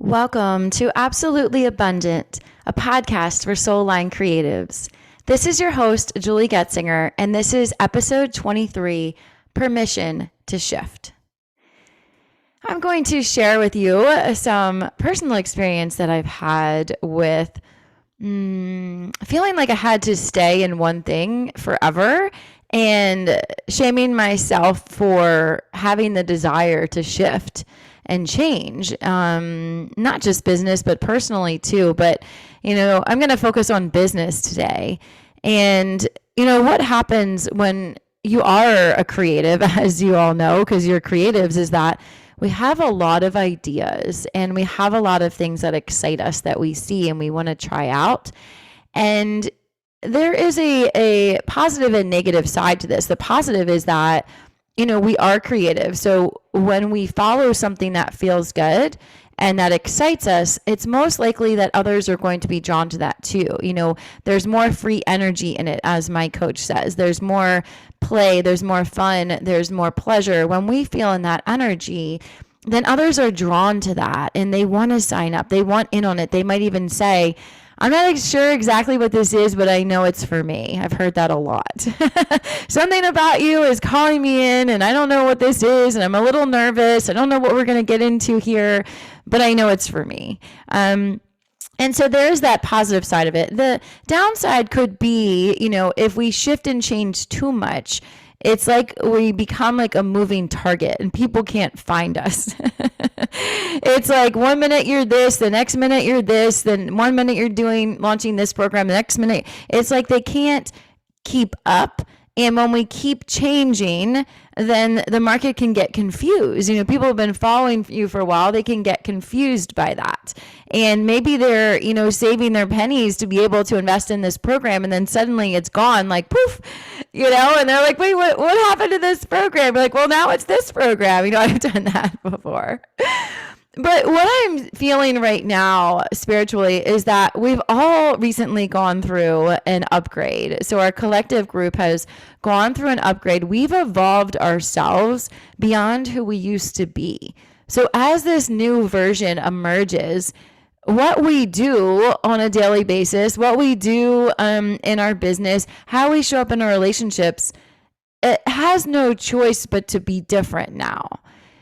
Welcome to Absolutely Abundant, a podcast for soul line creatives. This is your host, Julie Goetzinger, and this is episode 23, Permission to Shift. I'm going to share with you some personal experience that I've had with feeling like I had to stay in one thing forever and shaming myself for having the desire to shift and change, not just business, but personally too. But, I'm going to focus on business today. And, what happens when you are a creative, as you all know, because you're creatives, is that we have a lot of ideas and we have a lot of things that excite us that we see and we want to try out. And there is a positive and negative side to this. The positive is that we are creative. So when we follow something that feels good and that excites us, it's most likely that others are going to be drawn to that too. There's more free energy in it, as my coach says. There's more play, there's more fun, there's more pleasure. When we feel in that energy, then others are drawn to that and they want to sign up. They want in on it. They might even say, I'm not sure exactly what this is, but I know it's for me. I've heard that a lot. Something about you is calling me in and I don't know what this is and I'm a little nervous. I don't know what we're going to get into here, but I know it's for me. And so there's that positive side of it. The downside could be, if we shift and change too much, it's like we become like a moving target and people can't find us. It's like 1 minute you're this, the next minute you're this, then 1 minute you're launching this program, the next minute. It's like they can't keep up. And when we keep changing, then the market can get confused. People have been following you for a while. They can get confused by that. And maybe they're, saving their pennies to be able to invest in this program. And then suddenly it's gone, like poof, and they're like, wait, what happened to this program? We're like, well, now it's this program. I've done that before. But what I'm feeling right now spiritually is that we've all recently gone through an upgrade. So our collective group has gone through an upgrade. We've evolved ourselves beyond who we used to be. So as this new version emerges, what we do on a daily basis, what we do in our business, how we show up in our relationships, it has no choice but to be different now.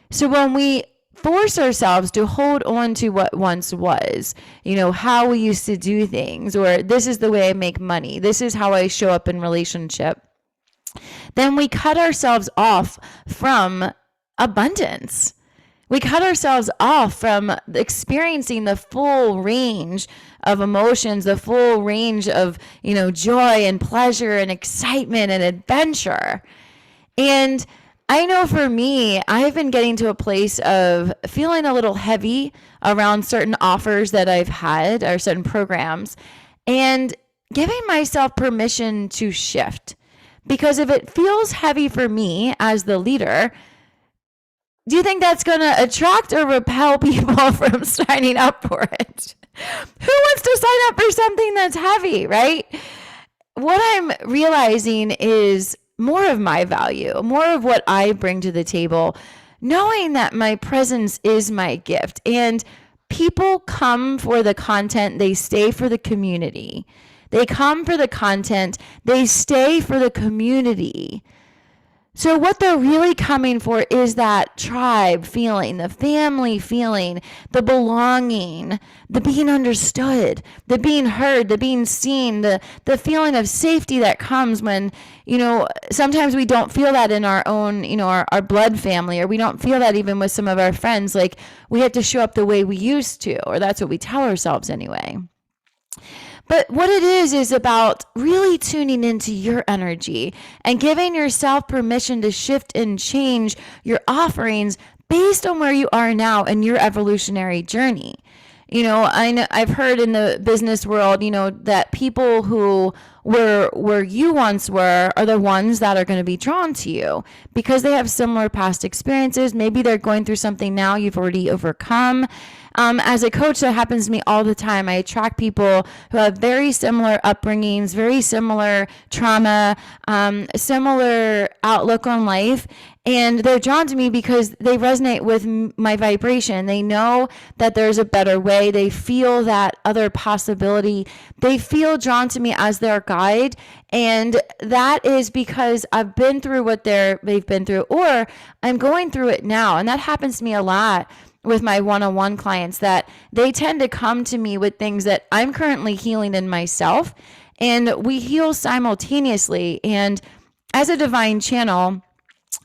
So when we force ourselves to hold on to what once was, how we used to do things, or this is the way I make money, this is how I show up in relationship, then we cut ourselves off from abundance. We cut ourselves off from experiencing the full range of emotions, the full range of, joy and pleasure and excitement and adventure. And I know for me, I've been getting to a place of feeling a little heavy around certain offers that I've had or certain programs and giving myself permission to shift. Because if it feels heavy for me as the leader, do you think that's going to attract or repel people from signing up for it? Who wants to sign up for something that's heavy, right? What I'm realizing is more of my value, more of what I bring to the table, knowing that my presence is my gift. And people come for the content, they stay for the community. They come for the content, they stay for the community. So what they're really coming for is that tribe feeling, the family feeling, the belonging, the being understood, the being heard, the being seen, the feeling of safety that comes when, sometimes we don't feel that in our own, our blood family, or we don't feel that even with some of our friends. Like we have to show up the way we used to, or that's what we tell ourselves anyway. But what it is about really tuning into your energy and giving yourself permission to shift and change your offerings based on where you are now in your evolutionary journey. I've heard in the business world, that people who were where you once were are the ones that are going to be drawn to you because they have similar past experiences. Maybe they're going through something now you've already overcome. As a coach, that happens to me all the time. I attract people who have very similar upbringings, very similar trauma, similar outlook on life. And they're drawn to me because they resonate with my vibration. They know that there's a better way. They feel that other possibility. They feel drawn to me as their guide. And that is because I've been through what they've been through, or I'm going through it now. And that happens to me a lot with my one-on-one clients, that they tend to come to me with things that I'm currently healing in myself. And we heal simultaneously. And as a divine channel,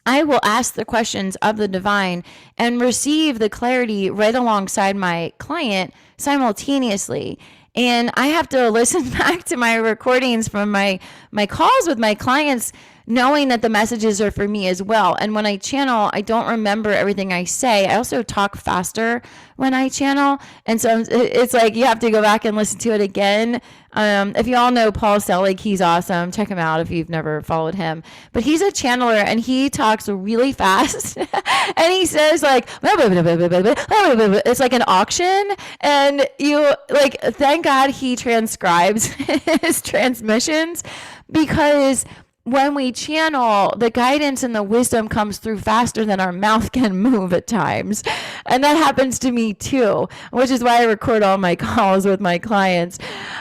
I will ask the questions of the divine and receive the clarity right alongside my client simultaneously. And I have to listen back to my recordings from my calls with my clients, knowing that the messages are for me as well. And when I channel, I don't remember everything I say. I also talk faster when I channel. And so it's like you have to go back and listen to it again. If you all know Paul Selig, he's awesome. Check him out if you've never followed him. But he's a channeler and he talks really fast. And he says like, it's like an auction. And you like, thank God he transcribes his transmissions, because when we channel, the guidance and the wisdom comes through faster than our mouth can move at times. And that happens to me too, which is why I record all my calls with my clients.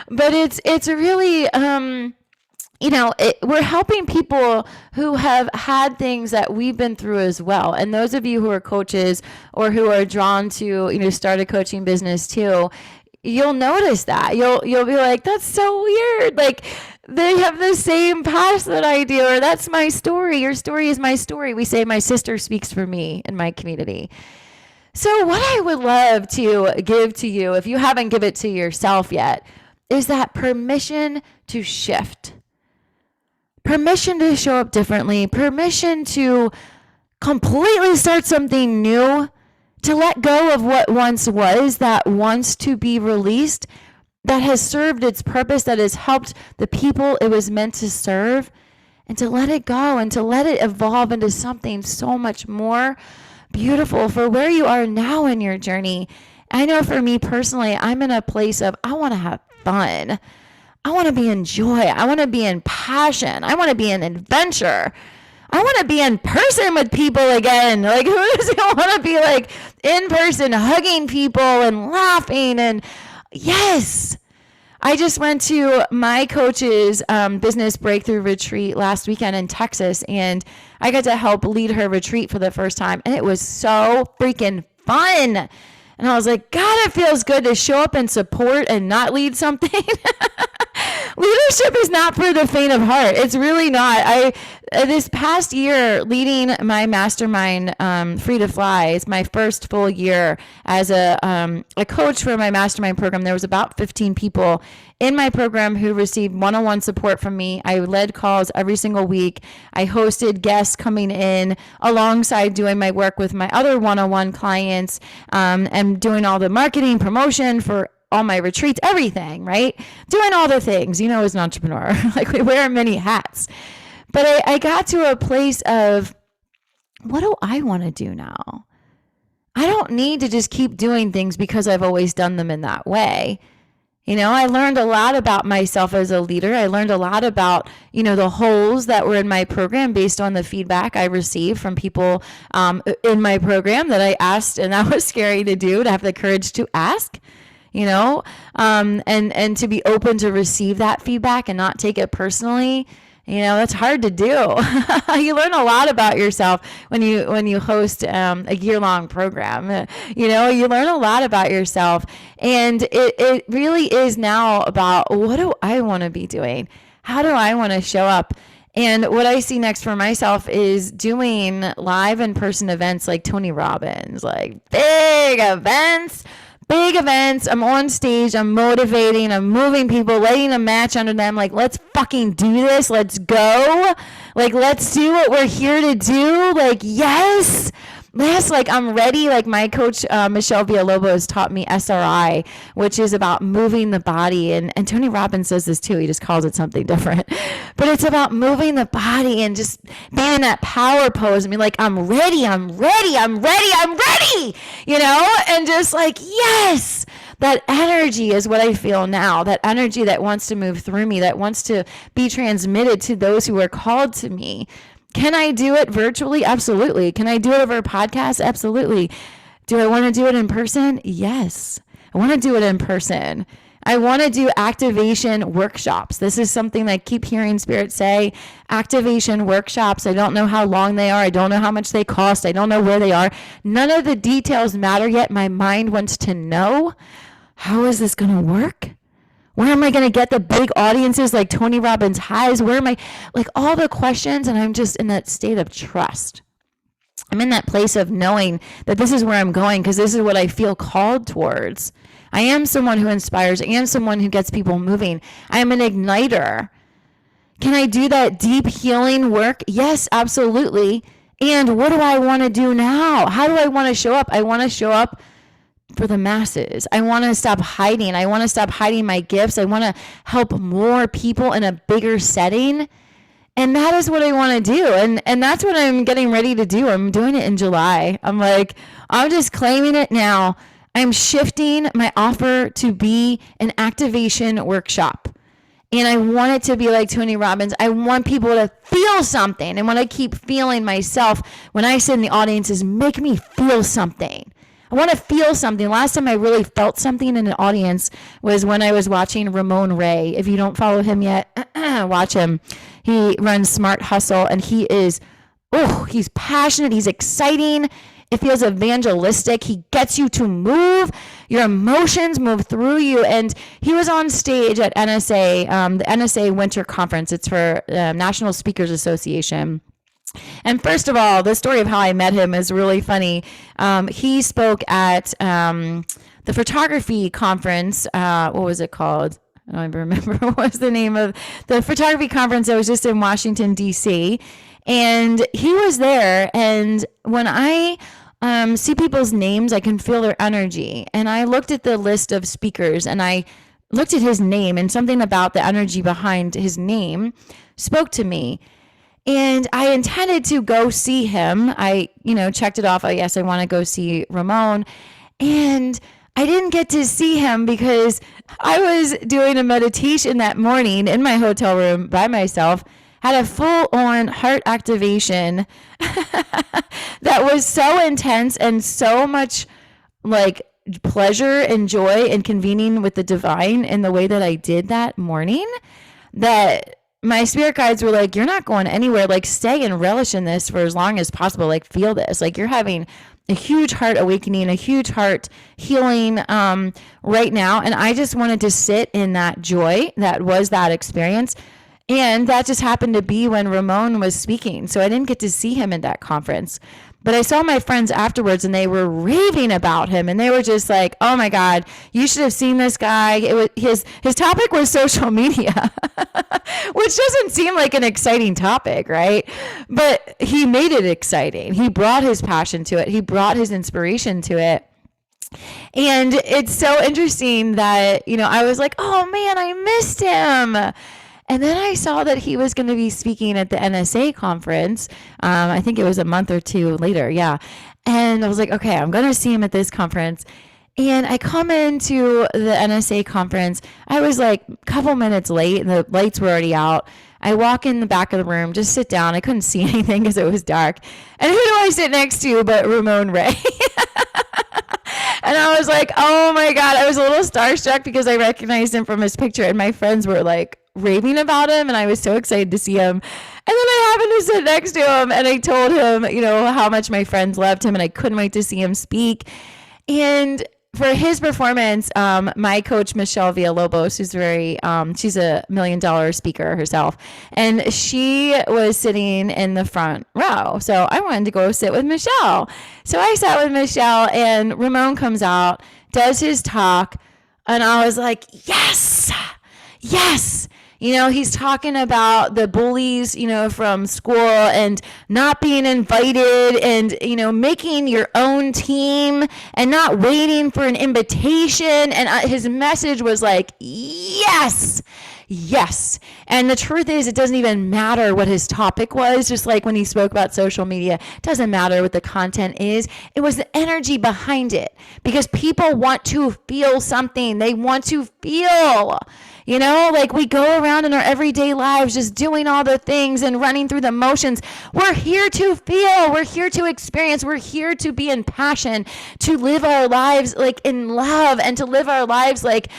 But it's really, we're helping people who have had things that we've been through as well. And those of you who are coaches or who are drawn to, start a coaching business too, you'll notice that. You'll be like, that's so weird. Like, they have the same past that I do, or that's my story. Your story is my story. We say my sister speaks for me in my community. So what I would love to give to you, if you haven't given it to yourself yet, is that permission to shift. Permission to show up differently. Permission to completely start something new. To let go of what once was, that wants to be released, that has served its purpose, that has helped the people it was meant to serve, and to let it go and to let it evolve into something so much more beautiful for where you are now in your journey. I know for me personally, I'm in a place of, I want to have fun. I want to be in joy. I want to be in passion. I want to be in adventure. I want to be in person with people again. Like, who doesn't want to be like in person, hugging people and laughing? And yes, I just went to my coach's business breakthrough retreat last weekend in Texas, and I got to help lead her retreat for the first time. And it was so freaking fun. And I was like, God, it feels good to show up and support and not lead something. Leadership is not for the faint of heart. It's really not. This past year leading my mastermind, Free to Fly, is my first full year as a coach for my mastermind program. There was about 15 people in my program who received one-on-one support from me. I led calls every single week. I hosted guests coming in alongside doing my work with my other one-on-one clients, and doing all the marketing, promotion for all my retreats, everything, right? Doing all the things, as an entrepreneur, like we wear many hats. But I got to a place of, what do I want to do now? I don't need to just keep doing things because I've always done them in that way. I learned a lot about myself as a leader. I learned a lot about, the holes that were in my program based on the feedback I received from people in my program that I asked, and that was scary to do, to have the courage to ask. And to be open to receive that feedback and not take it personally, that's hard to do. You learn a lot about yourself when you host a year-long program. You learn a lot about yourself, and it really is now about, what do I want to be doing? How do I want to show up? And what I see next for myself is doing live in-person events like Tony Robbins, like big events. I'm on stage, I'm motivating, I'm moving people, letting them match under them. Like, let's fucking do this. Let's go. Like, let's do what we're here to do. Like, yes. I'm ready. Like my coach, Michelle Villalobos, has taught me SRI, which is about moving the body. And Tony Robbins says this too. He just calls it something different. But it's about moving the body and just being in that power pose. I mean, like, I'm ready, I'm ready, I'm ready, I'm ready, and just like, yes. That energy is what I feel now, that energy that wants to move through me, that wants to be transmitted to those who are called to me. Can I do it virtually? Absolutely. Can I do it over a podcast? Absolutely. Do I want to do it in person? Yes. I want to do it in person. I want to do activation workshops. This is something I keep hearing Spirit say, activation workshops. I don't know how long they are. I don't know how much they cost. I don't know where they are. None of the details matter yet. My mind wants to know. How is this going to work? Where am I going to get the big audiences like Tony Robbins has? Where am I? Like all the questions, and I'm just in that state of trust. I'm in that place of knowing that this is where I'm going because this is what I feel called towards. I am someone who inspires. I am someone who gets people moving. I am an igniter. Can I do that deep healing work? Yes, absolutely. And what do I want to do now? How do I want to show up? I want to show up for the masses. I want to stop hiding. I want to stop hiding my gifts. I want to help more people in a bigger setting. And that is what I want to do. And that's what I'm getting ready to do. I'm doing it in July. I'm just claiming it now. I'm shifting my offer to be an activation workshop. And I want it to be like Tony Robbins. I want people to feel something. And when I keep feeling myself, when I sit in the audiences, make me feel something. I want to feel something. Last time I really felt something in an audience was when I was watching Ramon Ray. If you don't follow him yet, watch him. He runs Smart Hustle, and he's passionate. He's exciting. It feels evangelistic. He gets you to move. Your emotions move through you. And he was on stage at NSA, the NSA Winter Conference. It's for National Speakers Association. And first of all, the story of how I met him is really funny. He spoke at the photography conference. What was it called? I don't even remember what was the name of the photography conference that was just in Washington, D.C. And he was there. And when I see people's names, I can feel their energy. And I looked at the list of speakers and I looked at his name, and something about the energy behind his name spoke to me. And I intended to go see him. I, checked it off. Oh, yes, I want to go see Ramon. And I didn't get to see him because I was doing a meditation that morning in my hotel room by myself, had a full-on heart activation that was so intense and so much like pleasure and joy in convening with the divine in the way that I did that morning, that my spirit guides were like, you're not going anywhere. Like, stay and relish in this for as long as possible. Like, feel this. Like, you're having a huge heart awakening, a huge heart healing right now. And I just wanted to sit in that joy that was that experience. And that just happened to be when Ramon was speaking. So I didn't get to see him at that conference. But I saw my friends afterwards and they were raving about him. And they were just like, oh my God, you should have seen this guy. His topic was social media, which doesn't seem like an exciting topic, right? But he made it exciting. He brought his passion to it. He brought his inspiration to it. And it's so interesting that, I was like, oh man, I missed him. And then I saw that he was going to be speaking at the NSA conference. I think it was a month or two later. Yeah. And I was like, okay, I'm going to see him at this conference. And I come into the NSA conference. I was like a couple minutes late and the lights were already out. I walk in the back of the room, just sit down. I couldn't see anything because it was dark. And who do I sit next to but Ramon Ray? And I was like, oh my God, I was a little starstruck because I recognized him from his picture. And my friends were like raving about him. And I was so excited to see him. And then I happened to sit next to him and I told him, how much my friends loved him and I couldn't wait to see him speak. And for his performance, my coach, Michelle Villalobos, who's she's $1 million speaker herself, and she was sitting in the front row. So I wanted to go sit with Michelle. So I sat with Michelle and Ramon comes out, does his talk, and I was like, yes, He's talking about the bullies, from school and not being invited and, making your own team and not waiting for an invitation. And his message was like, yes. And the truth is, it doesn't even matter what his topic was. Just like when he spoke about social media, it doesn't matter what the content is. It was the energy behind it, because people want to feel something. They want to feel, like we go around in our everyday lives just doing all the things and running through the motions. We're here to feel. We're here to experience. We're here to be in passion, to live our lives like in love, and to live our lives like,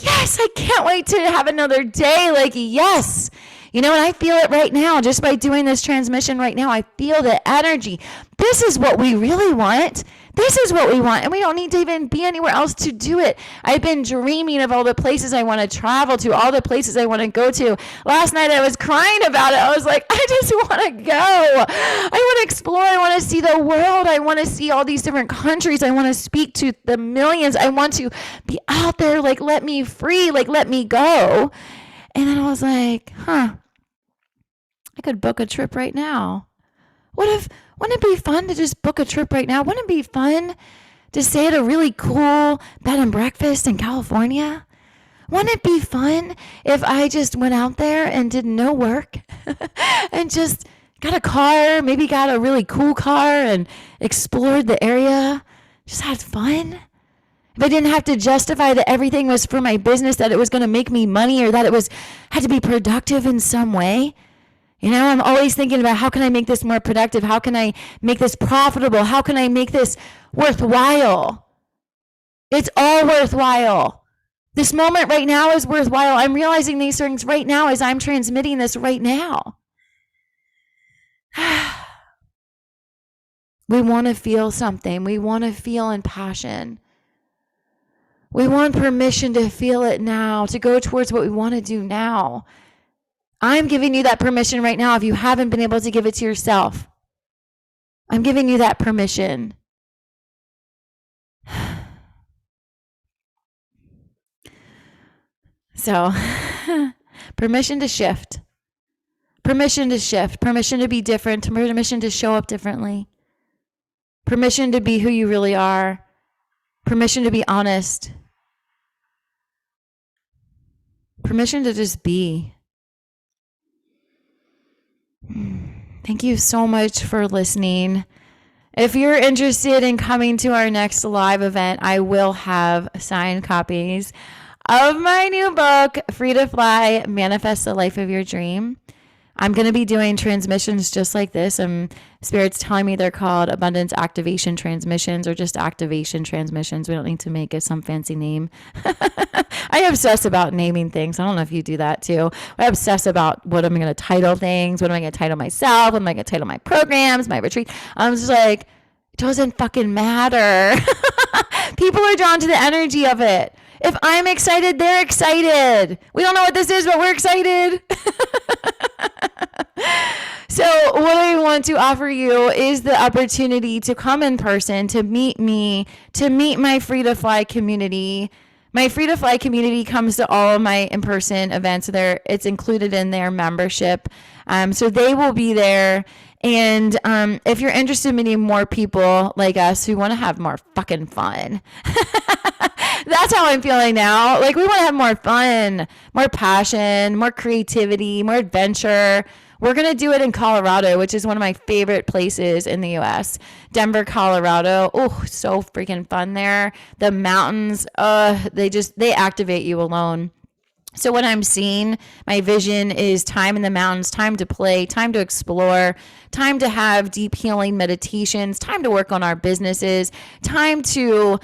yes, I can't wait to have another day. Like, yes. And I feel it right now just by doing this transmission right now. I feel the energy. This is what we really want. This is what we want. And we don't need to even be anywhere else to do it. I've been dreaming of all the places I want to travel to, all the places I want to go to. Last night I was crying about it. I was like, I just want to go. I want to explore. I want to see the world. I want to see all these different countries. I want to speak to the millions. I want to be out there. Like, let me free. Like, let me go. And then I was like, I could book a trip right now. Wouldn't it be fun to just book a trip right now? Wouldn't it be fun to stay at a really cool bed and breakfast in California? Wouldn't it be fun if I just went out there and did no work and just got a car, maybe got a really cool car and explored the area, just had fun? If I didn't have to justify that everything was for my business, that it was going to make me money, or that it had to be productive in some way. I'm always thinking about, how can I make this more productive? How can I make this profitable? How can I make this worthwhile? It's all worthwhile. This moment right now is worthwhile. I'm realizing these things right now as I'm transmitting this right now. We want to feel something. We want to feel in passion. We want permission to feel it now, to go towards what we want to do now. I'm giving you that permission right now if you haven't been able to give it to yourself. I'm giving you that permission. So, permission to shift. Permission to shift. Permission to be different. Permission to show up differently. Permission to be who you really are. Permission to be honest. Permission to just be. Thank you so much for listening. If you're interested in coming to our next live event, I will have signed copies of my new book, Free to Fly, Manifest the Life of Your Dream. I'm going to be doing transmissions just like this. Spirit's telling me they're called abundance activation transmissions, or just activation transmissions. We don't need to make it some fancy name. I obsess about naming things. I don't know if you do that too. I obsess about what am I going to title things? What am I going to title myself? What am I going to title my programs, my retreat? I'm just like, it doesn't fucking matter. People are drawn to the energy of it. If I'm excited, they're excited. We don't know what this is, but we're excited. So what I want to offer you is the opportunity to come in person, to meet me, to meet my Free to Fly community. My Free to Fly community comes to all of my in-person events. It's included in their membership. So they will be there. And if you're interested in meeting more people like us who want to have more fucking fun, that's how I'm feeling now. Like, we want to have more fun, more passion, more creativity, more adventure. We're going to do it in Colorado, which is one of my favorite places in the U.S. Denver, Colorado. Oh, so freaking fun there. The mountains, they activate you alone. So what I'm seeing, my vision is time in the mountains, time to play, time to explore, time to have deep healing meditations, time to work on our businesses, time to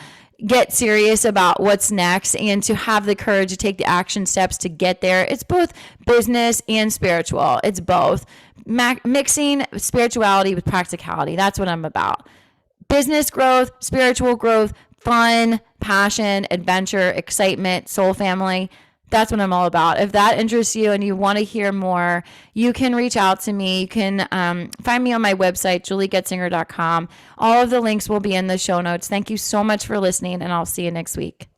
get serious about what's next, and to have the courage to take the action steps to get there. It's both business and spiritual. It's both. Mixing spirituality with practicality. That's what I'm about. Business growth, spiritual growth, fun, passion, adventure, excitement, soul family. That's what I'm all about. If that interests you and you want to hear more, you can reach out to me. You can find me on my website, 𝐷julie.goetzinger.com. All of the links will be in the show notes. Thank you so much for listening, and I'll see you next week.